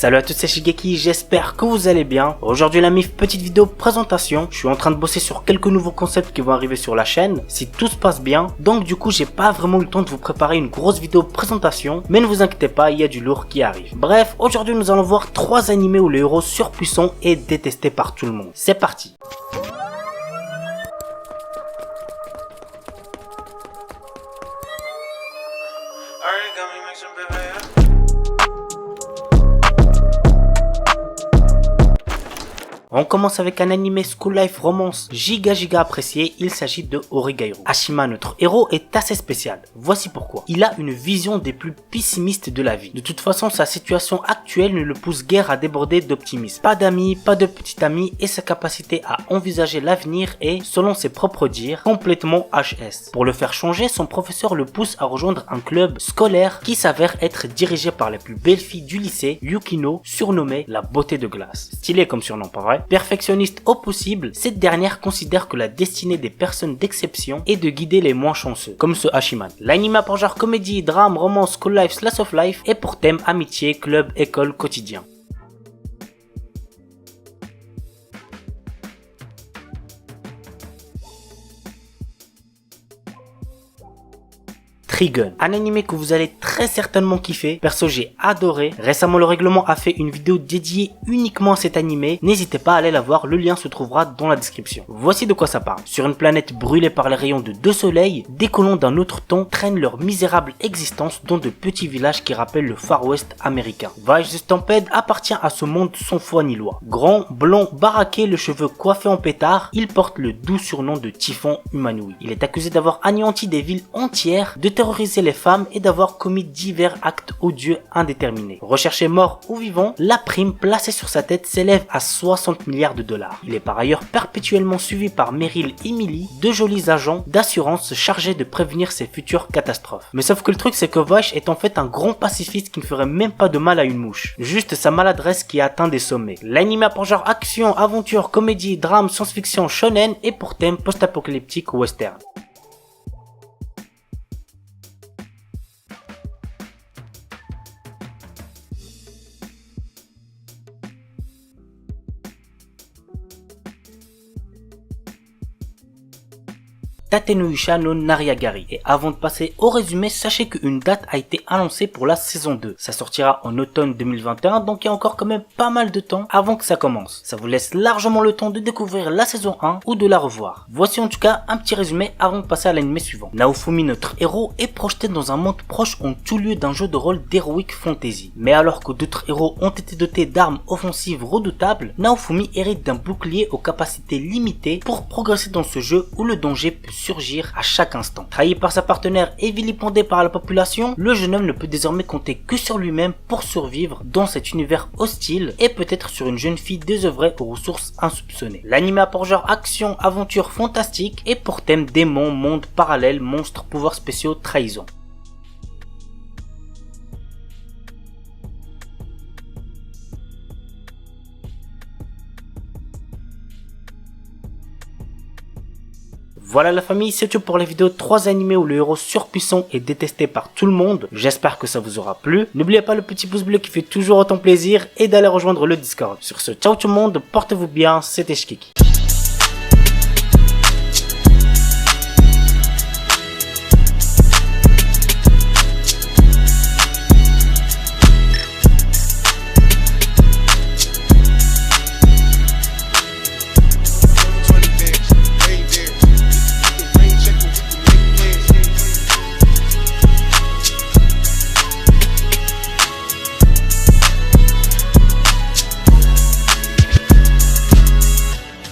Salut à tous, c'est Shigeki, j'espère que vous allez bien. Aujourd'hui la MIF, petite vidéo présentation. Je suis en train de bosser sur quelques nouveaux concepts qui vont arriver sur la chaîne, si tout se passe bien. Donc du coup j'ai pas vraiment eu le temps de vous préparer une grosse vidéo présentation, mais ne vous inquiétez pas, il y a du lourd qui arrive. Bref, aujourd'hui nous allons voir 3 animés où le héros surpuissant est détesté par tout le monde. C'est parti. On commence avec un animé school life romance giga apprécié, il s'agit de Oregairu. Ashima, notre héros, est assez spécial. Voici pourquoi. Il a une vision des plus pessimistes de la vie. De toute façon, sa situation actuelle ne le pousse guère à déborder d'optimisme. Pas d'amis, pas de petit ami et sa capacité à envisager l'avenir est, selon ses propres dires, complètement HS. Pour le faire changer, son professeur le pousse à rejoindre un club scolaire qui s'avère être dirigé par la plus belle fille du lycée, Yukino, surnommée la beauté de glace. Stylé comme surnom, pas vrai? Perfectionniste au possible, cette dernière considère que la destinée des personnes d'exception est de guider les moins chanceux, comme ce Hachiman. L'anime a pour genre comédie, drame, romance, school life, slice of life et pour thème amitié, club, école, quotidien. Trigun, un animé que vous allez très certainement kiffer. Perso, j'ai adoré. Récemment, le règlement a fait une vidéo dédiée uniquement à cet animé. N'hésitez pas à aller la voir, le lien se trouvera dans la description. Voici de quoi ça parle. Sur une planète brûlée par les rayons de 2 soleils, des colons d'un autre temps traînent leur misérable existence dans de petits villages qui rappellent le Far West américain. Vache the Stampede appartient à ce monde sans foi ni loi. Grand, blond, baraqué, le cheveu coiffé en pétard, il porte le doux surnom de Typhon Humanoïde. Il est accusé d'avoir anéanti des villes entières, de terroriser les femmes et d'avoir commis divers actes odieux indéterminés. Recherché mort ou vivant, la prime placée sur sa tête s'élève à 60 milliards de dollars. Il est par ailleurs perpétuellement suivi par Meryl et Millie, deux jolis agents d'assurance chargés de prévenir ses futures catastrophes. Mais sauf que le truc c'est que Vache est en fait un grand pacifiste qui ne ferait même pas de mal à une mouche. Juste sa maladresse qui atteint des sommets. L'anime a pour genre action, aventure, comédie, drame, science-fiction, shonen et pour thème post-apocalyptique western. Tatenouisha no Nariagari. Et avant de passer au résumé, sachez qu'une date a été annoncée pour la saison 2. Ça sortira en automne 2021, donc il y a encore quand même pas mal de temps avant que ça commence. Ça vous laisse largement le temps de découvrir la saison 1 ou de la revoir. Voici en tout cas un petit résumé avant de passer à l'anime suivant. Naofumi, notre héros, est projeté dans un monde proche en tout lieu d'un jeu de rôle d'heroic fantasy. Mais alors que d'autres héros ont été dotés d'armes offensives redoutables, Naofumi hérite d'un bouclier aux capacités limitées pour progresser dans ce jeu où le danger peut surgir à chaque instant. Trahi par sa partenaire et vilipendé par la population, le jeune homme ne peut désormais compter que sur lui-même pour survivre dans cet univers hostile et peut-être sur une jeune fille désœuvrée aux ressources insoupçonnées. L'anime a pour genre action, aventure fantastique et pour thème démons, monde parallèle, monstres, pouvoirs spéciaux, trahison. Voilà la famille, c'est tout pour la vidéo 3 animés où le héros surpuissant est détesté par tout le monde. J'espère que ça vous aura plu. N'oubliez pas le petit pouce bleu qui fait toujours autant plaisir et d'aller rejoindre le Discord. Sur ce, ciao tout le monde, portez-vous bien, c'était Shigeki.